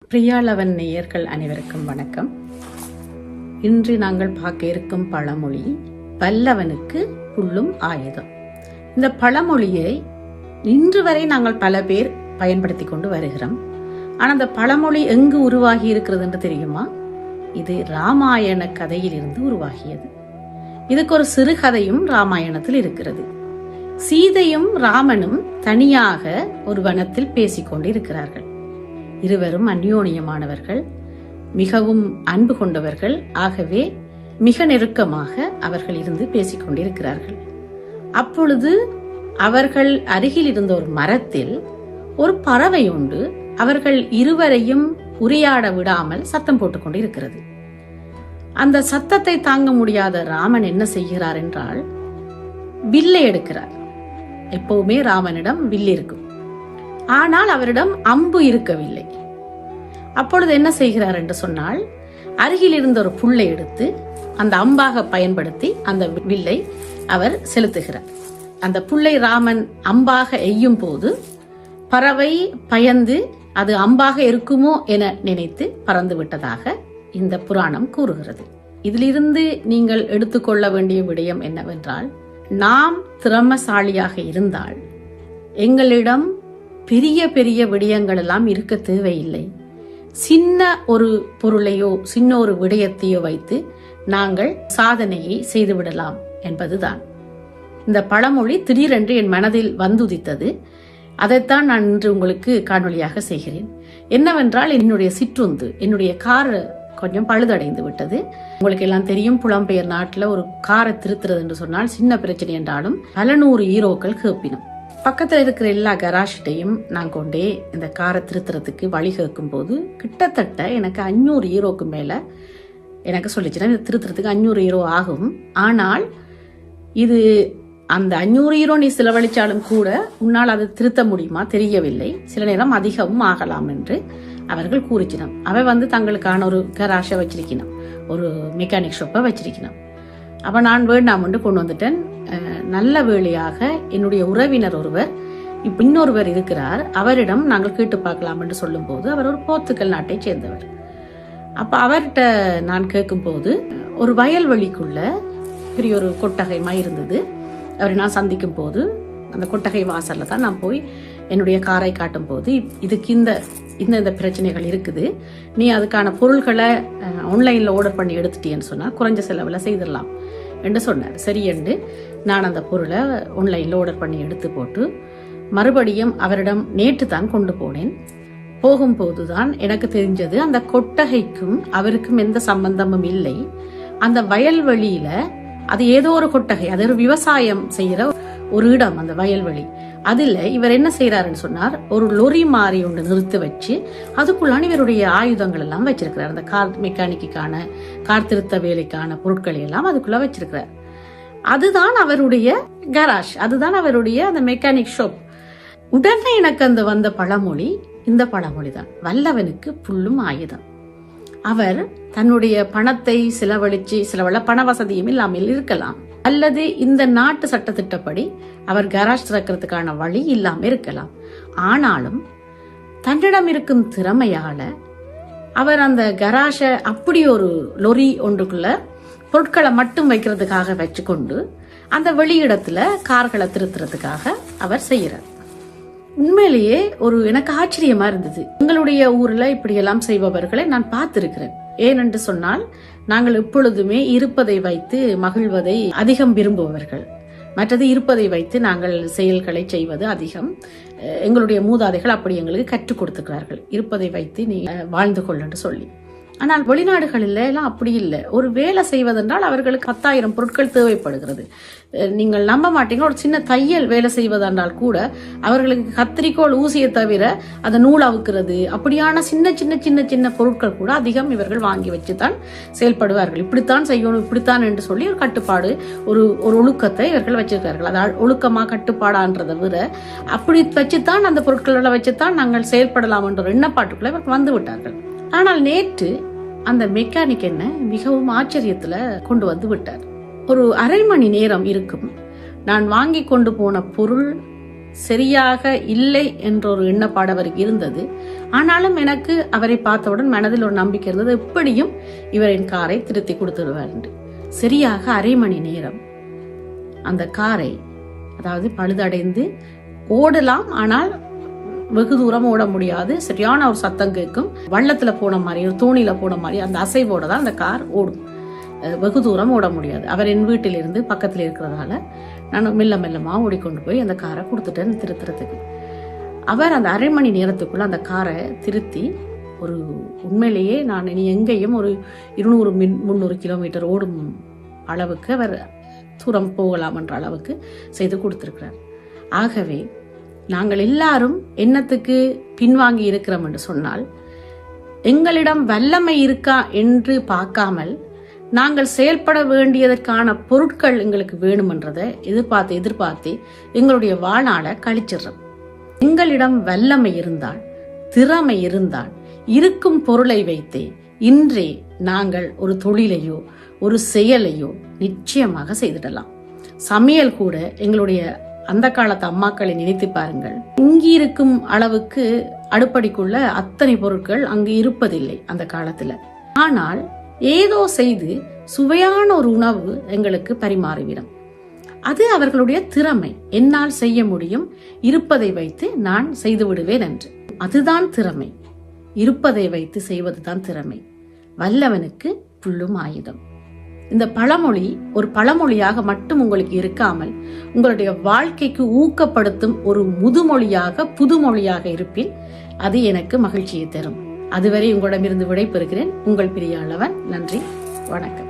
பிரியாளவன் நேயர்கள் அனைவருக்கும் வணக்கம். இன்று நாங்கள் பார்க்க இருக்கும் பழமொழி வல்லவனுக்கு புல்லும் ஆயுதம். இந்த பழமொழியை இன்று வரை நாங்கள் பல பேர் பயன்படுத்தி கொண்டு வருகிறோம். ஆனால் அந்த பழமொழி எங்கு உருவாகி இருக்கிறது என்று தெரியுமா? இது ராமாயண கதையில் இருந்து உருவாகியது. இதுக்கு ஒரு சிறுகதையும் ராமாயணத்தில் இருக்கிறது. சீதையும் ராமனும் தனியாக ஒரு வனத்தில் பேசிக்கொண்டு இருக்கிறார்கள். இருவரும் அந்யோன்யமானவர்கள், மிகவும் அன்பு கொண்டவர்கள். ஆகவே மிக நெருக்கமாக அவர்கள் இருந்து பேசிக்கொண்டிருக்கிறார்கள். அப்பொழுது அவர்கள் அருகில் இருந்த ஒரு மரத்தில் ஒரு பறவை உண்டு. அவர்கள் இருவரையும் உரையாட விடாமல் சத்தம் போட்டுக் கொண்டு இருக்கிறது. அந்த சத்தத்தை தாங்க முடியாத ராமன் என்ன செய்கிறார் என்றால், வில்லை எடுக்கிறார். எப்பவுமே ராமனிடம் வில் இருக்கும், ஆனால் அவரிடம் அம்பு இருக்கவில்லை. அப்பொழுது என்ன செய்கிறார் என்று சொன்னால், அருகில் இருந்த ஒரு புல்லை எடுத்து அந்த அம்பாக பயன்படுத்தி அந்த வில்லை அவர் செலுத்துகிறார். அந்த புல்லை ராமன் அம்பாக எய்யும் போது பறவை பயந்து அது அம்பாக இருக்குமோ என நினைத்து பறந்து விட்டதாக இந்த புராணம் கூறுகிறது. இதிலிருந்து நீங்கள் எடுத்துக்கொள்ள வேண்டிய விடயம் என்னவென்றால், நாம் திறமசாலியாக இருந்தால் எங்களிடம் பெரிய பெரிய விடயங்கள் எல்லாம் இருக்க தேவையில்லை. சின்ன ஒரு பொருளையோ சின்ன ஒரு விடயத்தையோ வைத்து நாங்கள் சாதனையை செய்துவிடலாம் என்பதுதான். இந்த பழமொழி திடீரென்று என் மனதில் வந்துதித்தது. அதைத்தான் நான் இன்று உங்களுக்கு காணொலியாக செய்கிறேன். என்னவென்றால், என்னுடைய சிற்றுந்து, என்னுடைய கார் கொஞ்சம் பழுதடைந்து விட்டது. உங்களுக்கு எல்லாம் தெரியும், புலம்பெயர் நாட்டில் ஒரு காரை திருத்துறது என்று சொன்னால் சின்ன பிரச்சனை என்றாலும் பல 100 ஈரோக்கள் கேட்பினும். பக்கத்தில் இருக்கிற எல்லா கராஜ்டையும் நான் கொண்டே இந்த காரை திருத்துறதுக்கு வழி கேட்கும் போது கிட்டத்தட்ட எனக்கு 500 ஈரோக்கு மேல எனக்கு சொல்லிச்சுன்னா, இதை திருத்துறதுக்கு 500 ஈரோ ஆகும். ஆனால் இது அந்த 500 ஈரோ நீ செலவழிச்சாலும் கூட உன்னால் அதை திருத்த முடியுமா தெரியவில்லை. சில நேரம் அதிகமும் ஆகலாம் என்று அவர்கள் கூறிச்சினோம். அவை தங்களுக்கான ஒரு கராஷை வச்சிருக்கணும், ஒரு மெக்கானிக் ஷாப்பை வச்சிருக்கணும். அப்ப நான் வேண்டாம் என்று கொண்டு வந்துட்டேன். நல்ல வேளையாக என்னுடைய உறவினர் ஒருவர் இன்னொருவர் இருக்கிறார். அவரிடம் நாங்கள் கேட்டு பார்க்கலாம் என்று சொல்லும் போது, அவர் ஒரு போர்த்துக்கல் நாட்டை சேர்ந்தவர். அப்ப அவர்கிட்ட நான் கேட்கும் போது, ஒரு வயல்வெளிக்குள்ள பெரிய ஒரு கொட்டகைமா இருந்தது. அவரை நான் சந்திக்கும் போது அந்த கொட்டகை வாசல்ல தான் நான் போய் என்னுடைய காரை காட்டும் போது, இதுக்கு இந்த பிரச்சனைகள் இருக்குது, நீ அதுக்கான பொருள்களை ஆன்லைன்ல ஆர்டர் பண்ணி எடுத்துட்டேன்னு சொன்னா குறைஞ்ச செலவுல செய்திடலாம் என்று சொன்னார். சரி என்று நான் அந்த பொருளை ஆன்லைன்ல ஆர்டர் பண்ணி எடுத்து போட்டு மறுபடியும் அவரிடம் நேற்று தான் கொண்டு போனேன். போகும்போதுதான் எனக்கு தெரிஞ்சது, அந்த கொட்டகைக்கும் அவருக்கும் எந்த சம்பந்தமும் இல்லை. அந்த வயல்வெளியில அது ஏதோ ஒரு கொட்டகை, அது ஒரு விவசாயம் செய்யற ஒரு இடம். அந்த வயல்வெளி அதுல இவர் என்ன செய்யறாருன்னு சொன்னார், ஒரு லொரி மாறி ஒன்று நிறுத்தி வச்சு அதுக்குள்ளான இவருடைய ஆயுதங்கள் எல்லாம் வச்சிருக்கிறார். அந்த கார் மெக்கானிக்கான, கார் திருத்த வேலைக்கான பொருட்களை எல்லாம் அதுக்குள்ள வச்சிருக்கிறார். அதுதான் அவருடைய கராஜ், அதுதான் அவருடைய அந்த மெக்கானிக் ஷாப். உடனே எனக்கு அந்த வந்த பழமொழி இந்த பழமொழி தான், வல்லவனுக்கு புல்லும் ஆயுதம். அவர் தன்னுடைய பணத்தை செலவழிச்சு, சிலவள பண வசதியும் இல்லாமல் இருக்கலாம், அல்லது இந்த நாட்டு சட்டத்திட்டப்படி அவர் கராஜ் திறக்கிறதுக்கான வழி இல்லாம இருக்கலாம். ஆனாலும் தன்னிடம் இருக்கும் திறமையால அவர் அந்த கராஜ அப்படி ஒரு லொரி ஒன்றுக்குள்ள பொருட்களை மட்டும் வைக்கிறதுக்காக வச்சுக்கொண்டு அந்த வெளியிடத்துல கார்களை திருத்துறதுக்காக அவர் செய்யறார். உண்மையிலேயே எனக்கு ஆச்சரியமா இருந்தது. எங்களுடைய ஊர்ல இப்படியெல்லாம் செய்பவர்களை நான் பார்த்திருக்கிறேன். ஏனென்று சொன்னால், நாங்கள் எப்பொழுதுமே இருப்பதை வைத்து மகிழ்வதை அதிகம் விரும்புபவர்கள். மற்றது இருப்பதை வைத்து நாங்கள் செயல்களை செய்வது அதிகம். எங்களுடைய மூதாதைகள் அப்படி எங்களுக்கு கற்றுக் கொடுத்துக்கிறார்கள், இருப்பதை வைத்து நீ வாழ்ந்து கொள் என்று சொல்லி. ஆனால் வெளிநாடுகளில் எல்லாம் அப்படி இல்லை. ஒரு வேலை செய்வதென்றால் அவர்களுக்கு 10,000 பொருட்கள் தேவைப்படுகிறது. நீங்கள் நம்ப மாட்டீங்க, ஒரு சின்ன தையல் வேலை செய்வதென்றால் கூட அவர்களுக்கு கத்திரிக்கோள், ஊசியை தவிர அந்த நூல் அவுக்கிறது, அப்படியான சின்ன சின்ன சின்ன சின்ன பொருட்கள் கூட அதிகம் இவர்கள் வாங்கி வச்சுதான் செயல்படுவார்கள். இப்படித்தான் செய்யணும், இப்படித்தான் என்று சொல்லி ஒரு கட்டுப்பாடு, ஒரு ஒழுக்கத்தை இவர்கள் வச்சிருக்கார்கள். அதாவது ஒழுக்கமா கட்டுப்பாடான்றதை விட அப்படி வச்சுத்தான், அந்த பொருட்களை வச்சுத்தான் நாங்கள் செயல்படலாம் என்ற ஒரு எண்ணப்பாட்டுக்குள்ள இவர்கள் வந்து விட்டார்கள். ஆனால் நேற்று அந்த மெக்கானிக் என்ன மிகவும் ஆச்சரியத்துல கொண்டு வந்து விட்டார். ஒரு அரை மணி நேரம் இருக்கும். நான் வாங்கி கொண்டு போன பொருள் சரியாக இல்லை என்ற ஒரு எண்ணப்பாடு அவருக்கு இருந்தது. ஆனாலும் எனக்கு அவரை பார்த்தவுடன் மனதில் ஒரு நம்பிக்கை இருந்தது, எப்படியும் இவரின் காரை திருத்தி கொடுத்துடுவார் என்று. சரியாக 1/2 மணி நேரம் அந்த காரை, அதாவது பழுதடைந்து ஓடலாம், ஆனால் வெகு தூரம் ஓட முடியாது. சரியான ஒரு சத்தம் கேட்கும். வள்ளத்துல போன மாதிரி, ஒரு தோணியில போன மாதிரி அந்த அசைவோட தான் அந்த கார் ஓடும். வெகு தூரம் ஓட முடியாது. அவர் என் வீட்டிலிருந்து பக்கத்தில் இருக்கிறதால நான் மெல்ல மெல்லமா ஓடிக்கொண்டு போய் அந்த காரை கொடுத்துட்டேன் திருத்துறதுக்கு. அவர் அந்த 1/2 மணி நேரத்துக்குள்ள அந்த காரை திருத்தி, ஒரு உண்மையிலேயே நான் இனி எங்கேயும் ஒரு 200-300 கிலோமீட்டர் ஓடும் அளவுக்கு அவர் தூரம் போகலாம் என்ற அளவுக்கு செய்து கொடுத்திருக்கிறார். ஆகவே நாங்கள் எல்லாரும் என்னத்துக்கு பின்வாங்கி இருக்கிறோம் என்று சொன்னால், எங்களிடம் வல்லமை இருக்கா என்று பார்க்காமல் நாங்கள் செயல்பட வேண்டியதற்கான பொருட்கள் எங்களுக்கு வேணுமென்றதை எதிர்பார்த்து எங்களுடைய வாழ்நாளை கழிச்சிடுறோம். எங்களிடம் வல்லமை இருந்தால், திறமை இருந்தால், இருக்கும் பொருளை வைத்தே இன்றே நாங்கள் ஒரு தொழிலையோ ஒரு செயலையோ நிச்சயமாக செய்திடலாம். சமையல் கூட எங்களுடைய அந்த காலத்து அம்மாக்களை நினைத்து பாருங்கள். இங்கி இருக்கும் அளவுக்கு அடுப்படிக்குள்ள அத்தனை பொருட்கள் அங்கு இருப்பதில்லை அந்த காலத்துல. ஆனால் ஏதோ செய்து சுவையான ஒரு உணவு எங்களுக்கு பரிமாறிவிடும். அது அவர்களுடைய திறமை. என்னால் செய்ய முடியும், இருப்பதை வைத்து நான் செய்து விடுவேன் என்று. அதுதான் திறமை. இருப்பதை வைத்து செய்வதுதான் திறமை. வல்லவனுக்கு புல்லும் ஆயுதம். இந்த பழமொழி ஒரு பழமொழியாக மட்டும் உங்களுக்கு இருக்காமல், உங்களுடைய வாழ்க்கைக்கு ஊக்கப்படுத்தும் ஒரு முதுமொழியாக, புதுமொழியாக இருப்பின் அது எனக்கு மகிழ்ச்சியை தரும். அதுவரை உங்களிடமிருந்து விடைபெறுகிறேன். உங்கள் பிரியாளவன். நன்றி, வணக்கம்.